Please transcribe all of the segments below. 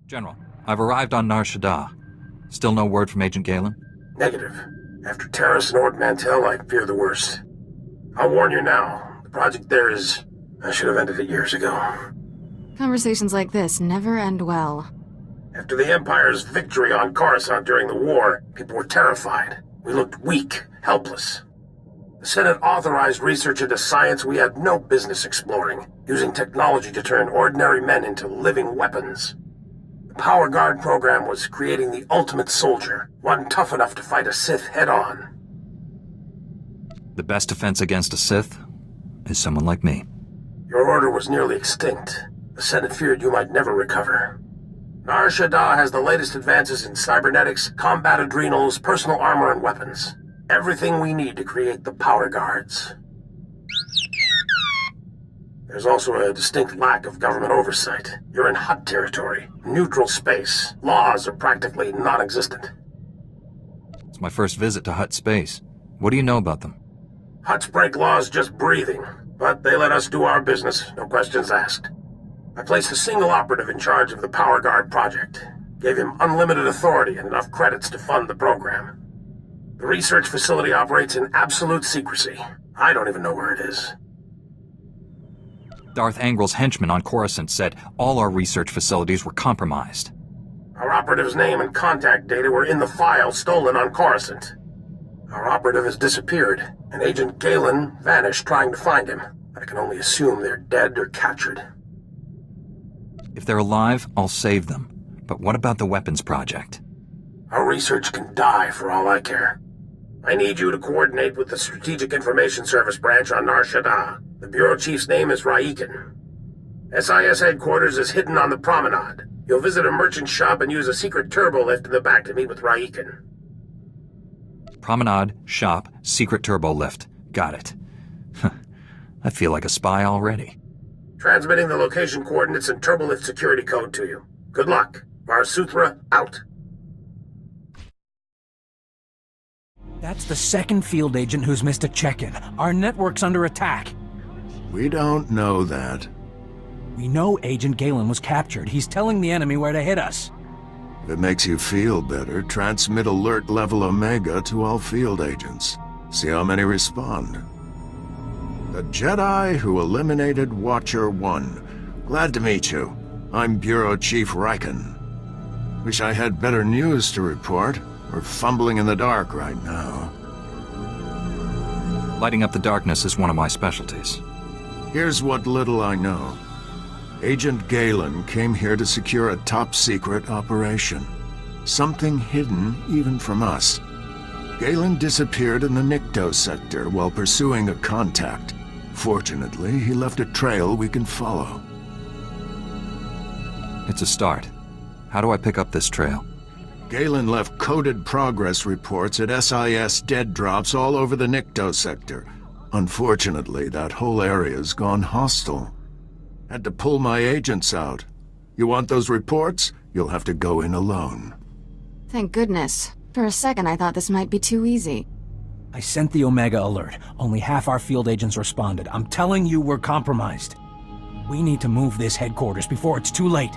General, I've arrived on Nar Shaddaa. Still no word from Agent Galen? Negative. After Terrace and Ord Mantell, I fear the worst. I'll warn you now. The project there is... I should have ended it years ago. Conversations like this never end well. After the Empire's victory on Coruscant during the war, people were terrified. We looked weak, helpless. The Senate authorized research into science we had no business exploring, using technology to turn ordinary men into living weapons. The Power Guard program was creating the ultimate soldier, one tough enough to fight a Sith head-on. The best defense against a Sith is someone like me. Your order was nearly extinct. The Senate feared you might never recover. Nar Shaddaa has the latest advances in cybernetics, combat adrenals, personal armor, and weapons. Everything we need to create the Power Guards. There's also a distinct lack of government oversight. You're in Hutt territory, neutral space. Laws are practically non-existent. It's my first visit to Hutt space. What do you know about them? Hutts break laws just breathing, but they let us do our business, no questions asked. I placed a single operative in charge of the Power Guard project. Gave him unlimited authority and enough credits to fund the program. The research facility operates in absolute secrecy. I don't even know where it is. Darth Angrel's henchmen on Coruscant said all our research facilities were compromised. Our operative's name and contact data were in the file stolen on Coruscant. Our operative has disappeared, and Agent Galen vanished trying to find him. I can only assume they're dead or captured. If they're alive, I'll save them. But what about the weapons project? Our research can die for all I care. I need you to coordinate with the Strategic Information Service branch on Nar Shaddaa. The Bureau Chief's name is Raiken. SIS headquarters is hidden on the promenade. You'll visit a merchant shop and use a secret turbo lift in the back to meet with Raiken. Promenade, shop, secret turbo lift. Got it. I feel like a spy already. Transmitting the location coordinates and turbolift security code to you. Good luck. SWTOR, out. That's the second field agent who's missed a check-in. Our network's under attack. We don't know that. We know Agent Galen was captured. He's telling the enemy where to hit us. If it makes you feel better, transmit alert level Omega to all field agents. See how many respond. The Jedi who eliminated Watcher 1. Glad to meet you. I'm Bureau Chief Raiken. Wish I had better news to report. We're fumbling in the dark right now. Lighting up the darkness is one of my specialties. Here's what little I know. Agent Galen came here to secure a top-secret operation. Something hidden even from us. Galen disappeared in the Nikto sector while pursuing a contact. Fortunately, he left a trail we can follow. It's a start. How do I pick up this trail? Galen left coded progress reports at SIS dead drops all over the Nikto sector. Unfortunately, that whole area's gone hostile. Had to pull my agents out. You want those reports? You'll have to go in alone. Thank goodness. For a second I thought this might be too easy. I sent the Omega alert. Only half our field agents responded. I'm telling you we're compromised. We need to move this headquarters before it's too late.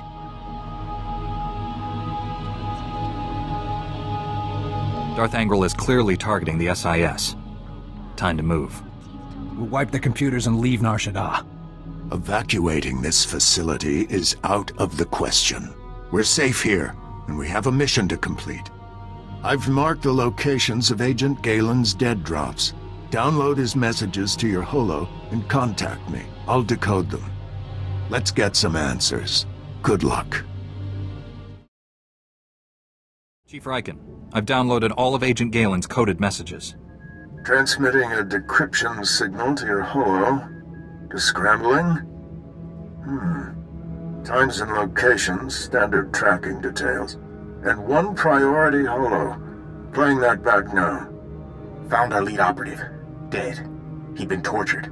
Darth Angrel is clearly targeting the SIS. Time to move. We'll wipe the computers and leave Nar Shaddaa. Evacuating this facility is out of the question. We're safe here, and we have a mission to complete. I've marked the locations of Agent Galen's dead drops. Download his messages to your holo and contact me. I'll decode them. Let's get some answers. Good luck. Chief Raiken, I've downloaded all of Agent Galen's coded messages. Transmitting a decryption signal to your holo. Descrambling? Times and locations, standard tracking details. And one priority holo. Playing that back now. Found our lead operative. Dead. He'd been tortured.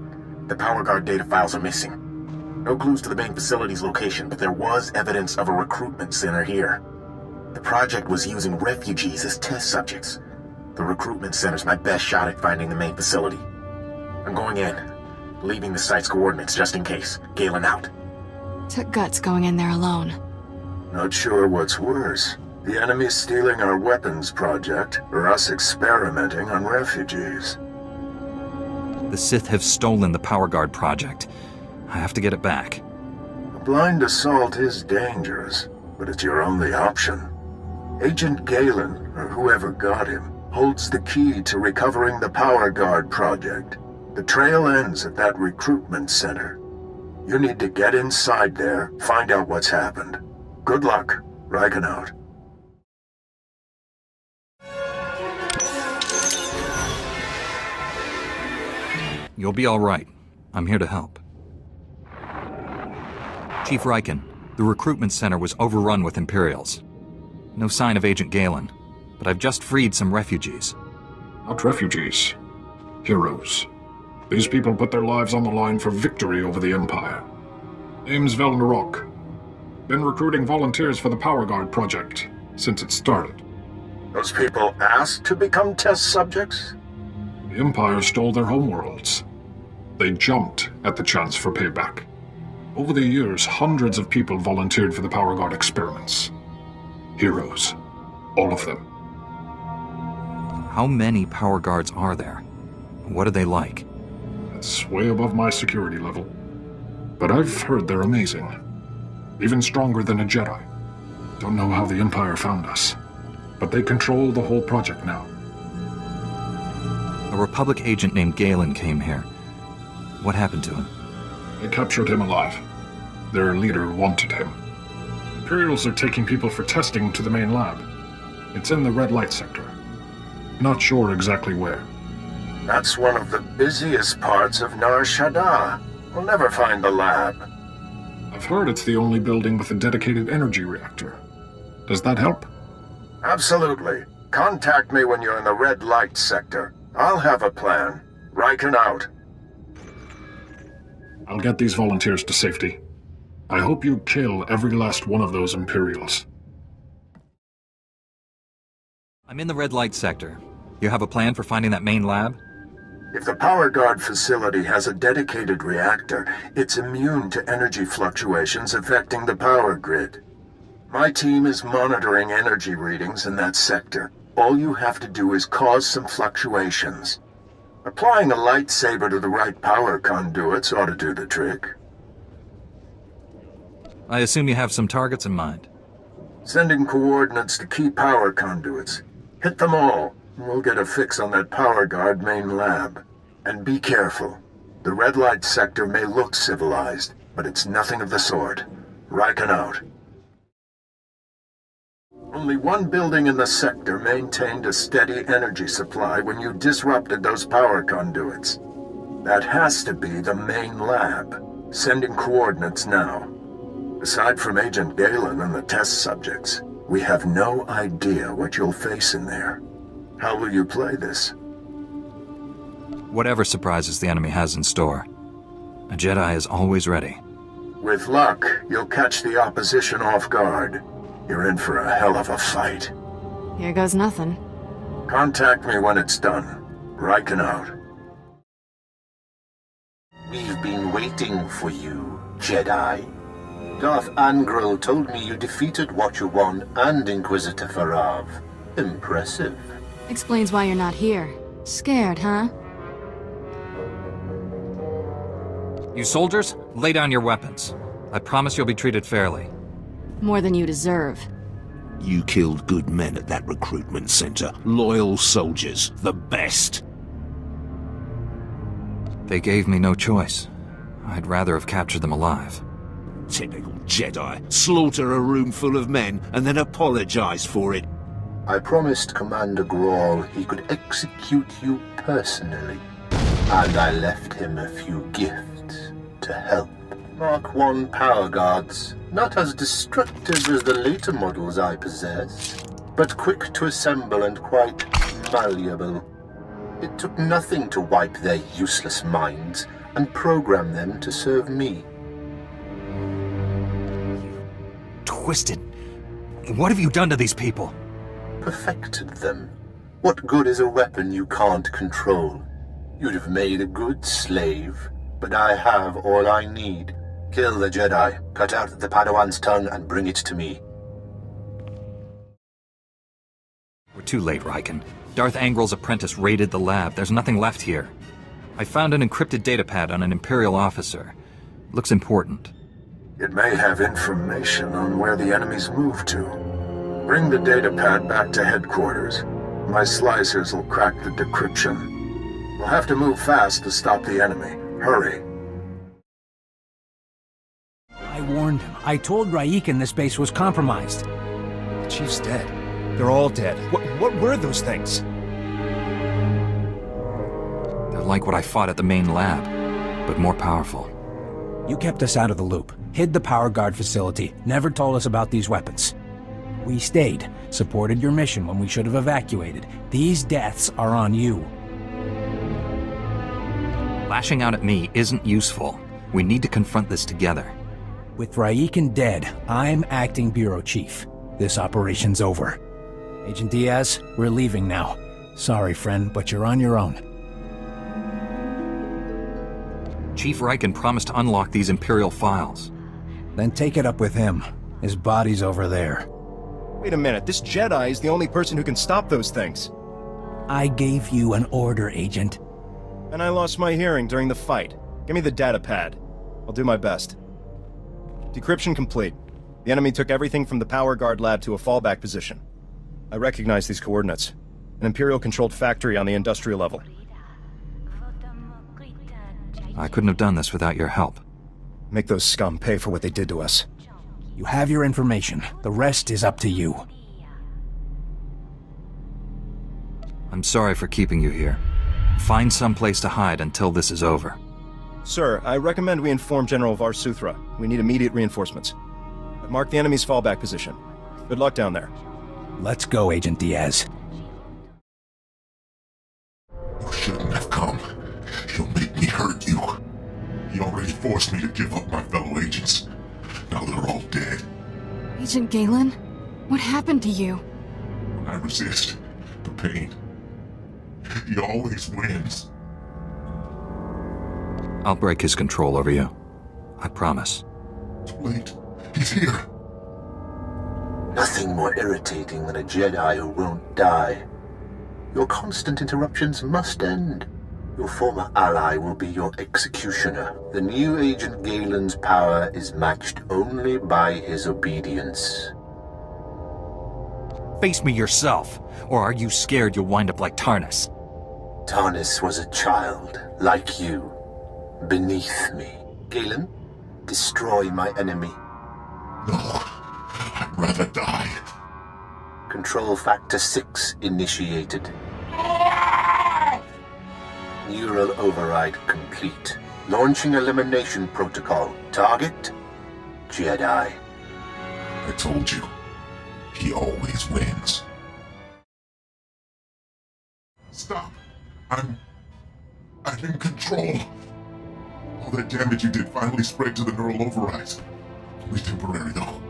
The Power Guard data files are missing. No clues to the main facility's location, but there was evidence of a recruitment center here. The project was using refugees as test subjects. The recruitment center's my best shot at finding the main facility. I'm going in. Leaving the site's coordinates just in case. Galen out. Took guts going in there alone. Not sure what's worse. The enemy stealing our weapons project, or us experimenting on refugees. The Sith have stolen the Power Guard project. I have to get it back. A blind assault is dangerous, but it's your only option. Agent Galen, or whoever got him, holds the key to recovering the Power Guard project. The trail ends at that recruitment center. You need to get inside there, find out what's happened. Good luck. Riken out. You'll be all right. I'm here to help. Chief Riken, the recruitment center was overrun with Imperials. No sign of Agent Galen, but I've just freed some refugees. Not refugees. Heroes. These people put their lives on the line for victory over the Empire. Name's Velnarok. Been recruiting volunteers for the Power Guard project since it started. Those people asked to become test subjects? The Empire stole their homeworlds. They jumped at the chance for payback. Over the years, hundreds of people volunteered for the Power Guard experiments. Heroes. All of them. How many Power Guards are there? What are they like? That's way above my security level. But I've heard they're amazing. Even stronger than a Jedi. Don't know how the Empire found us, but they control the whole project now. A Republic agent named Galen came here. What happened to him? They captured him alive. Their leader wanted him. Imperials are taking people for testing to the main lab. It's in the red light sector. Not sure exactly where. That's one of the busiest parts of Nar Shaddaa. We'll never find the lab. I've heard it's the only building with a dedicated energy reactor. Does that help? Absolutely. Contact me when you're in the red light sector. I'll have a plan. Riken out. I'll get these volunteers to safety. I hope you kill every last one of those Imperials. I'm in the red light sector. You have a plan for finding that main lab? If the Power Guard facility has a dedicated reactor, it's immune to energy fluctuations affecting the power grid. My team is monitoring energy readings in that sector. All you have to do is cause some fluctuations. Applying a lightsaber to the right power conduits ought to do the trick. I assume you have some targets in mind. Sending coordinates to key power conduits. Hit them all, and we'll get a fix on that Power Guard main lab. And be careful. The red light sector may look civilized, but it's nothing of the sort. Riken out. Only one building in the sector maintained a steady energy supply when you disrupted those power conduits. That has to be the main lab. Sending coordinates now. Aside from Agent Galen and the test subjects, we have no idea what you'll face in there. How will you play this? Whatever surprises the enemy has in store. A Jedi is always ready. With luck, you'll catch the opposition off guard. You're in for a hell of a fight. Here goes nothing. Contact me when it's done. Riken out. We've been waiting for you, Jedi. Darth Angro told me you defeated Watcher 1 and Inquisitor Farav. Impressive. Explains why you're not here. Scared, huh? You soldiers, lay down your weapons. I promise you'll be treated fairly. More than you deserve. You killed good men at that recruitment center. Loyal soldiers. The best. They gave me no choice. I'd rather have captured them alive. Typical Jedi. Slaughter a room full of men and then apologize for it. I promised Commander Grawl he could execute you personally. And I left him a few gifts to help. Mark 1 power guards, not as destructive as the later models I possess, but quick to assemble and quite malleable. It took nothing to wipe their useless minds and program them to serve me. Twisted. What have you done to these people? Perfected them. What good is a weapon you can't control? You'd have made a good slave, but I have all I need. Kill the Jedi, cut out the Padawan's tongue, and bring it to me. We're too late, Riken. Darth Angrel's apprentice raided the lab. There's nothing left here. I found an encrypted datapad on an Imperial officer. Looks important. It may have information on where the enemies moved to. Bring the datapad back to headquarters. My slicers will crack the decryption. We'll have to move fast to stop the enemy. Hurry. I warned him. I told Raiken this base was compromised. The Chief's dead. They're all dead. What were those things? They're like what I fought at the main lab, but more powerful. You kept us out of the loop, hid the power guard facility, never told us about these weapons. We stayed, supported your mission when we should have evacuated. These deaths are on you. Lashing out at me isn't useful. We need to confront this together. With Raiken dead, I'm acting bureau chief. This operation's over. Agent Diaz, we're leaving now. Sorry, friend, but you're on your own. Chief Riken promised to unlock these Imperial files. Then take it up with him. His body's over there. Wait a minute, this Jedi is the only person who can stop those things. I gave you an order, Agent. And I lost my hearing during the fight. Give me the datapad. I'll do my best. Decryption complete. The enemy took everything from the power guard lab to a fallback position. I recognize these coordinates. An Imperial-controlled factory on the industrial level. I couldn't have done this without your help. Make those scum pay for what they did to us. You have your information. The rest is up to you. I'm sorry for keeping you here. Find some place to hide until this is over. Sir, I recommend we inform General Varsuthra. We need immediate reinforcements. I've marked the enemy's fallback position. Good luck down there. Let's go, Agent Diaz. You shouldn't have come. You'll make me hurt you. He already forced me to give up my fellow agents. Now they're all dead. Agent Galen? What happened to you? When I resist, the pain, he always wins. I'll break his control over you. I promise. Too late. He's here. Nothing more irritating than a Jedi who won't die. Your constant interruptions must end. Your former ally will be your executioner. The new Agent Galen's power is matched only by his obedience. Face me yourself, or are you scared you'll wind up like Tarnus? Tarnus was a child, like you, beneath me. Galen, destroy my enemy. No, I'd rather die. Control Factor 6 initiated. Neural override complete. Launching elimination protocol. Target? Jedi. I told you, he always wins. Stop. I'm in control. All that damage you did finally spread to the neural overrides. Only temporary, though.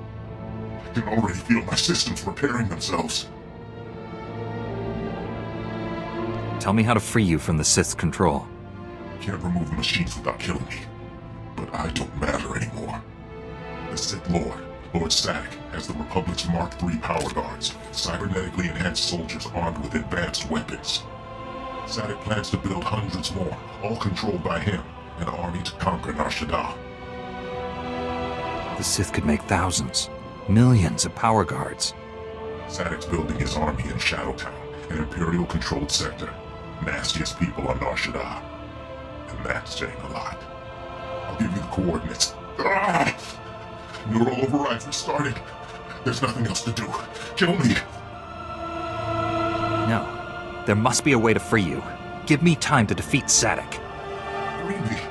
I can already feel my systems repairing themselves. Tell me how to free you from the Sith's control. Can't remove the machines without killing me. But I don't matter anymore. The Sith Lord, Lord Sadek, has the Republic's Mark III power guards, cybernetically enhanced soldiers armed with advanced weapons. Sadek plans to build hundreds more, all controlled by him, an army to conquer Nar Shaddaa. The Sith could make thousands, millions of power guards. Sadek's building his army in Shadowtown, an Imperial-controlled sector. Nastiest people on Nar Shaddaa. And that's saying a lot. I'll give you the coordinates. Ah! Neural overrides restarting. There's nothing else to do. Kill me. No. There must be a way to free you. Give me time to defeat Sadek. Free me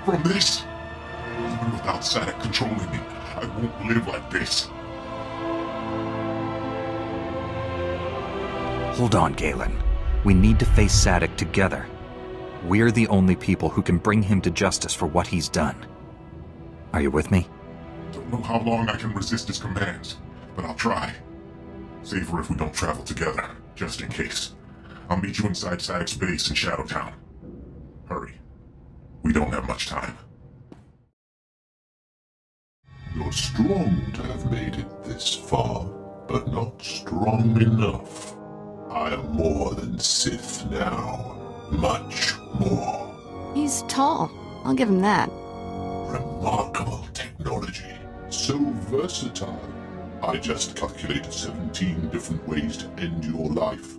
from this. Even without Sadek controlling me, I won't live like this. Hold on, Galen. We need to face Sadek together. We're the only people who can bring him to justice for what he's done. Are you with me? Don't know how long I can resist his commands, but I'll try. Safer if we don't travel together, just in case. I'll meet you inside Sadek's base in Shadowtown. Hurry. We don't have much time. You're strong to have made it this far, but not strong enough. I am more than Sith now. Much more. He's tall. I'll give him that. Remarkable technology. So versatile. I just calculated 17 different ways to end your life.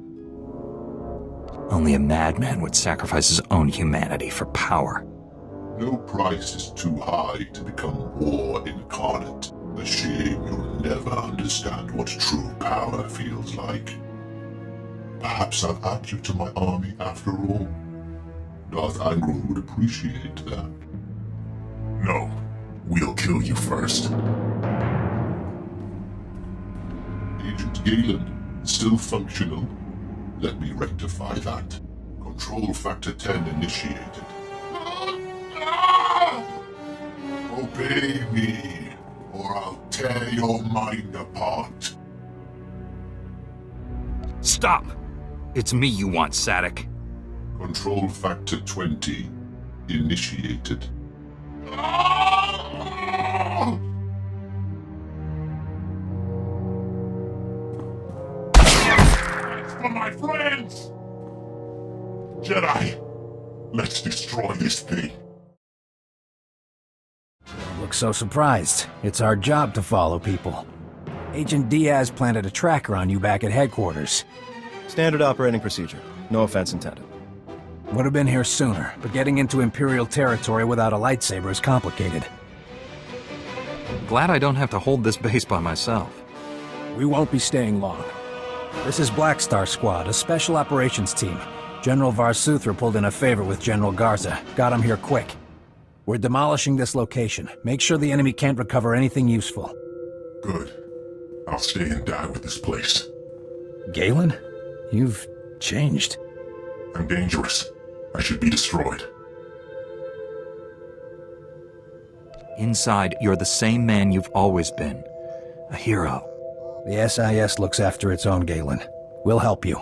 Only a madman would sacrifice his own humanity for power. No price is too high to become war incarnate. A shame you'll never understand what true power feels like. Perhaps I'll add you to my army after all. Darth Angral would appreciate that. No, we'll kill you first. Agent Galen, still functional? Let me rectify that. Control Factor 10 initiated. Obey me, or I'll tear your mind apart. Stop! It's me you want, Sadek. Control Factor 20 initiated. It's for my friends! Jedi, let's destroy this thing. Don't look so surprised. It's our job to follow people. Agent Diaz planted a tracker on you back at headquarters. Standard operating procedure. No offense intended. Would have been here sooner, but getting into Imperial territory without a lightsaber is complicated. Glad I don't have to hold this base by myself. We won't be staying long. This is Black Star Squad, a special operations team. General Varsuthra pulled in a favor with General Garza. Got him here quick. We're demolishing this location. Make sure the enemy can't recover anything useful. Good. I'll stay and die with this place. Galen? You've changed. I'm dangerous. I should be destroyed. Inside, you're the same man you've always been. A hero. The SIS looks after its own, Galen. We'll help you.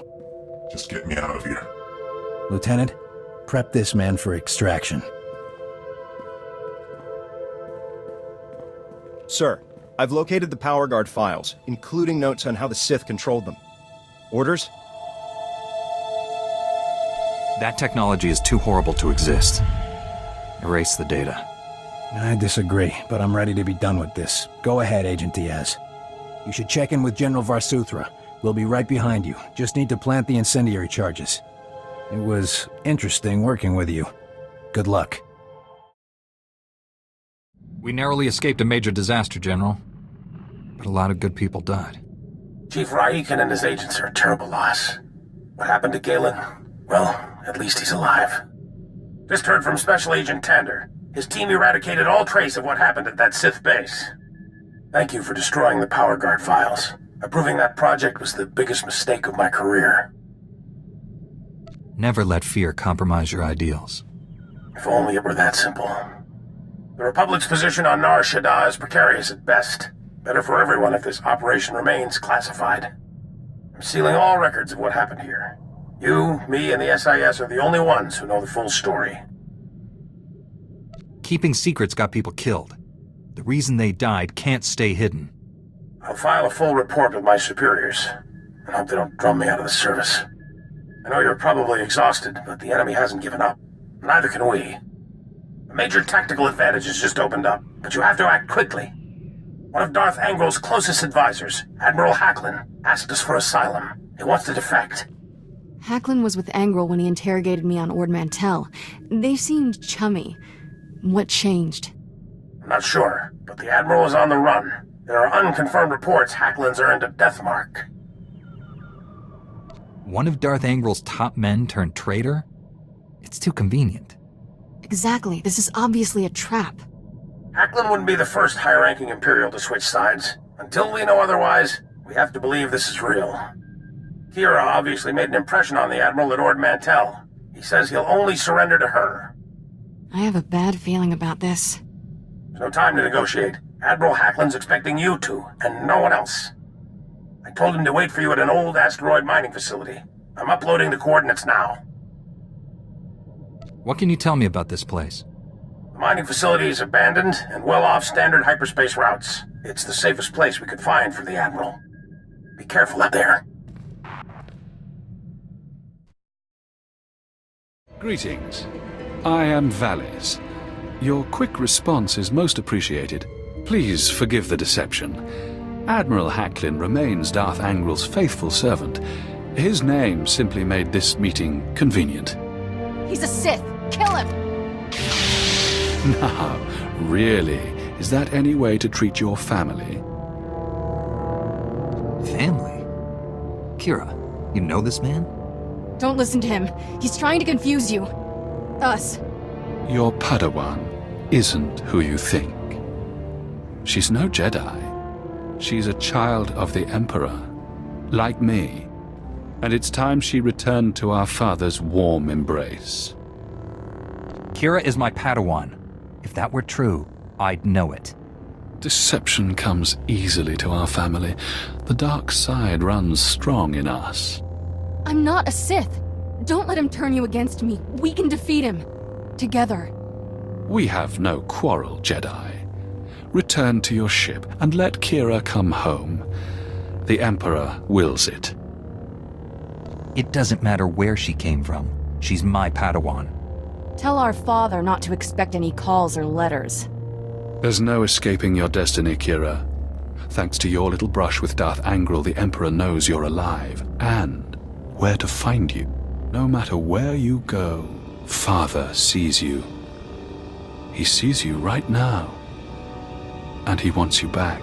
Just get me out of here. Lieutenant, prep this man for extraction. Sir, I've located the Power Guard files, including notes on how the Sith controlled them. Orders? That technology is too horrible to exist. Erase the data. I disagree, but I'm ready to be done with this. Go ahead, Agent Diaz. You should check in with General Varsuthra. We'll be right behind you. Just need to plant the incendiary charges. It was interesting working with you. Good luck. We narrowly escaped a major disaster, General. But a lot of good people died. Chief Raikan and his agents are a terrible loss. What happened to Galen? Well, at least he's alive. Just heard from Special Agent Tander. His team eradicated all trace of what happened at that Sith base. Thank you for destroying the Power Guard files. Approving that project was the biggest mistake of my career. Never let fear compromise your ideals. If only it were that simple. The Republic's position on Nar Shaddaa is precarious at best. Better for everyone if this operation remains classified. I'm sealing all records of what happened here. You, me, and the SIS are the only ones who know the full story. Keeping secrets got people killed. The reason they died can't stay hidden. I'll file a full report with my superiors, and hope they don't drum me out of the service. I know you're probably exhausted, but the enemy hasn't given up. Neither can we. A major tactical advantage has just opened up, but you have to act quickly. One of Darth Angral's closest advisors, Admiral Hacklin, asked us for asylum. He wants to defect. Hacklin was with Angral when he interrogated me on Ord Mantell. They seemed chummy. What changed? I'm not sure, but the Admiral is on the run. There are unconfirmed reports Hacklin's earned a death mark. One of Darth Angral's top men turned traitor? It's too convenient. Exactly. This is obviously a trap. Hacklin wouldn't be the first high-ranking Imperial to switch sides. Until we know otherwise, we have to believe this is real. Kira obviously made an impression on the Admiral at Ord Mantell. He says he'll only surrender to her. I have a bad feeling about this. There's no time to negotiate. Admiral Hacklin's expecting you to, and no one else. I told him to wait for you at an old asteroid mining facility. I'm uploading the coordinates now. What can you tell me about this place? The mining facility is abandoned and well off standard hyperspace routes. It's the safest place we could find for the Admiral. Be careful out there. Greetings. I am Valis. Your quick response is most appreciated. Please forgive the deception. Admiral Hacklin remains Darth Angrel's faithful servant. His name simply made this meeting convenient. He's a Sith! Kill him! Now, really, is that any way to treat your family? Family? Kira, you know this man? Don't listen to him. He's trying to confuse you. Us. Your Padawan isn't who you think. She's no Jedi. She's a child of the Emperor, like me. And it's time she returned to our father's warm embrace. Kira is my Padawan. If that were true, I'd know it. Deception comes easily to our family. The dark side runs strong in us. I'm not a Sith. Don't let him turn you against me. We can defeat him. Together. We have no quarrel, Jedi. Return to your ship and let Kira come home. The Emperor wills it. It doesn't matter where she came from. She's my Padawan. Tell our father not to expect any calls or letters. There's no escaping your destiny, Kira. Thanks to your little brush with Darth Angrel, the Emperor knows you're alive, and where to find you. No matter where you go, Father sees you. He sees you right now. And he wants you back.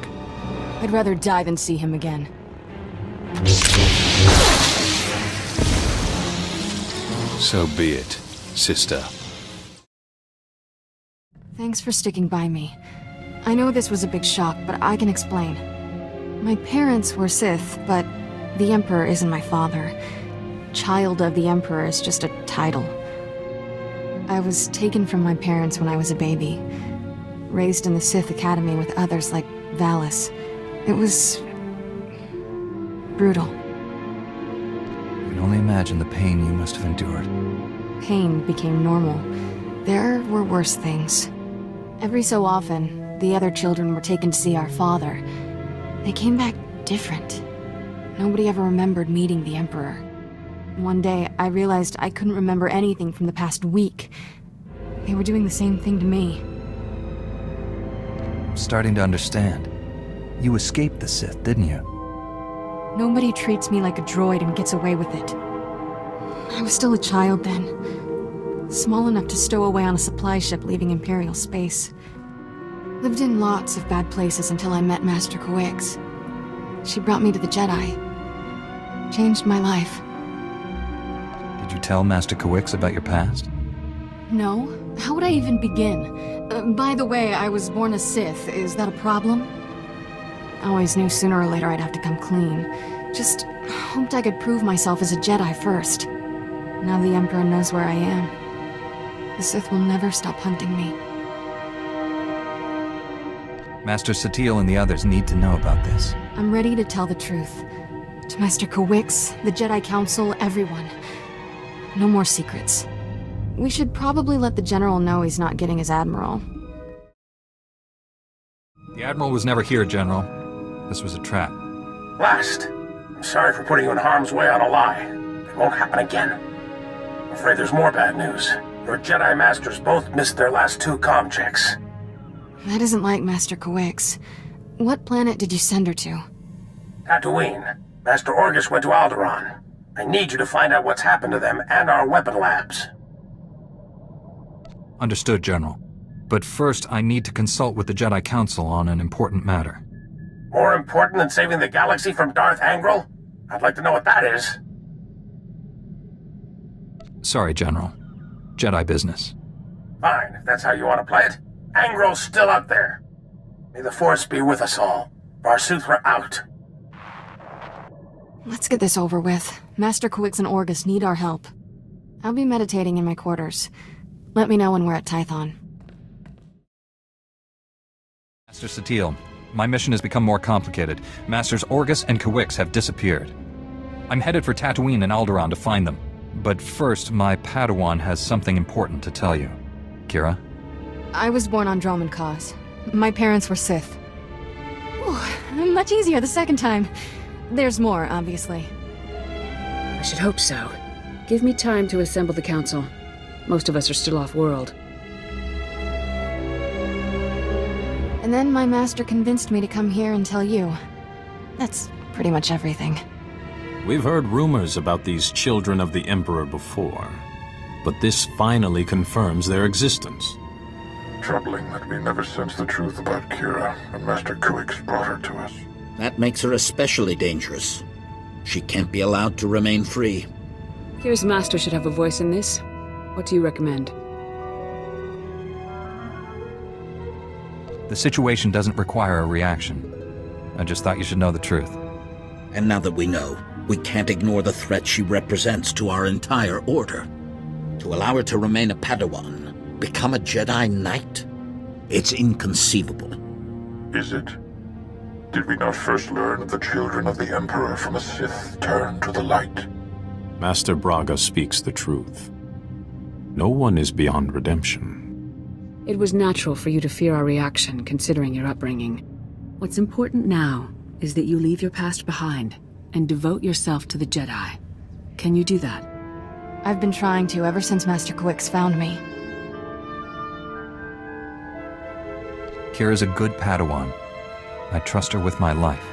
I'd rather die than see him again. So be it, sister. Thanks for sticking by me. I know this was a big shock, but I can explain. My parents were Sith, but the Emperor isn't my father. Child of the Emperor is just a title. I was taken from my parents when I was a baby. Raised in the Sith Academy with others like Valis. It was brutal. I can only imagine the pain you must have endured. Pain became normal. There were worse things. Every so often, the other children were taken to see our father. They came back different. Nobody ever remembered meeting the Emperor. One day, I realized I couldn't remember anything from the past week. They were doing the same thing to me. I'm starting to understand. You escaped the Sith, didn't you? Nobody treats me like a droid and gets away with it. I was still a child then. Small enough to stow away on a supply ship leaving Imperial space. Lived in lots of bad places until I met Master Kawix. She brought me to the Jedi. Changed my life. Did you tell Master Kawix about your past? No. How would I even begin? By the way, I was born a Sith. Is that a problem? I always knew sooner or later I'd have to come clean. Just hoped I could prove myself as a Jedi first. Now the Emperor knows where I am. The Sith will never stop hunting me. Master Satele and the others need to know about this. I'm ready to tell the truth. To Master Kawix, the Jedi Council, everyone. No more secrets. We should probably let the General know he's not getting his Admiral. The Admiral was never here, General. This was a trap. Last. I'm sorry for putting you in harm's way on a lie. It won't happen again. I'm afraid there's more bad news. Your Jedi Masters both missed their last 2 comm checks. That isn't like Master Kawix. What planet did you send her to? Tatooine. Master Orgus went to Alderaan. I need you to find out what's happened to them and our weapon labs. Understood, General. But first, I need to consult with the Jedi Council on an important matter. More important than saving the galaxy from Darth Angrel? I'd like to know what that is. Sorry, General. Jedi business. Fine, if that's how you want to play it. Angrel's still out there. May the Force be with us all. SWTOR out. Let's get this over with. Master Kawix and Orgus need our help. I'll be meditating in my quarters. Let me know when we're at Tython. Master Satele, my mission has become more complicated. Masters Orgus and Kawix have disappeared. I'm headed for Tatooine and Alderaan to find them. But first, my Padawan has something important to tell you. Kira? I was born on Dromund Kaas. My parents were Sith. Ooh, much easier the second time. There's more, obviously. I should hope so. Give me time to assemble the council. Most of us are still off-world. And then my master convinced me to come here and tell you. That's pretty much everything. We've heard rumors about these children of the Emperor before, but this finally confirms their existence. Troubling that we never sensed the truth about Kira when Master Kuix brought her to us. That makes her especially dangerous. She can't be allowed to remain free. Kira's master should have a voice in this. What do you recommend? The situation doesn't require a reaction. I just thought you should know the truth. And now that we know, we can't ignore the threat she represents to our entire order. To allow her to remain a Padawan, become a Jedi Knight? It's inconceivable. Is it? Did we not first learn of the children of the Emperor from a Sith turned to the light? Master Braga speaks the truth. No one is beyond redemption. It was natural for you to fear our reaction, considering your upbringing. What's important now is that you leave your past behind and devote yourself to the Jedi. Can you do that? I've been trying to ever since Master Kuix found me. Kira's a good Padawan. I trust her with my life.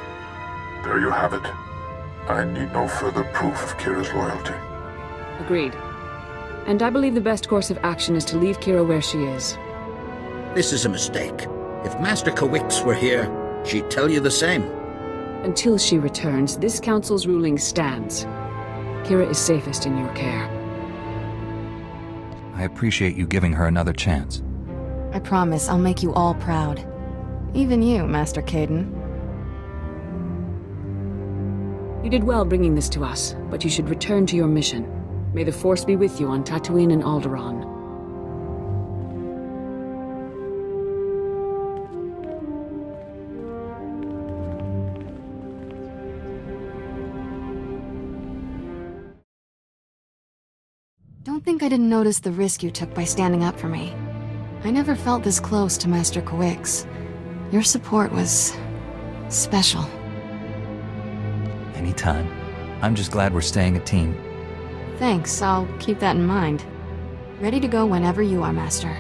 There you have it. I need no further proof of Kira's loyalty. Agreed. And I believe the best course of action is to leave Kira where she is. This is a mistake. If Master Kuix were here, she'd tell you the same. Until she returns, this council's ruling stands. Kira is safest in your care. I appreciate you giving her another chance. I promise I'll make you all proud. Even you, Master Caden. You did well bringing this to us, but you should return to your mission. May the Force be with you on Tatooine and Alderaan. Don't think I didn't notice the risk you took by standing up for me. I never felt this close to Master Kuix. Your support was special. Anytime. I'm just glad we're staying a team. Thanks, I'll keep that in mind. Ready to go whenever you are, Master.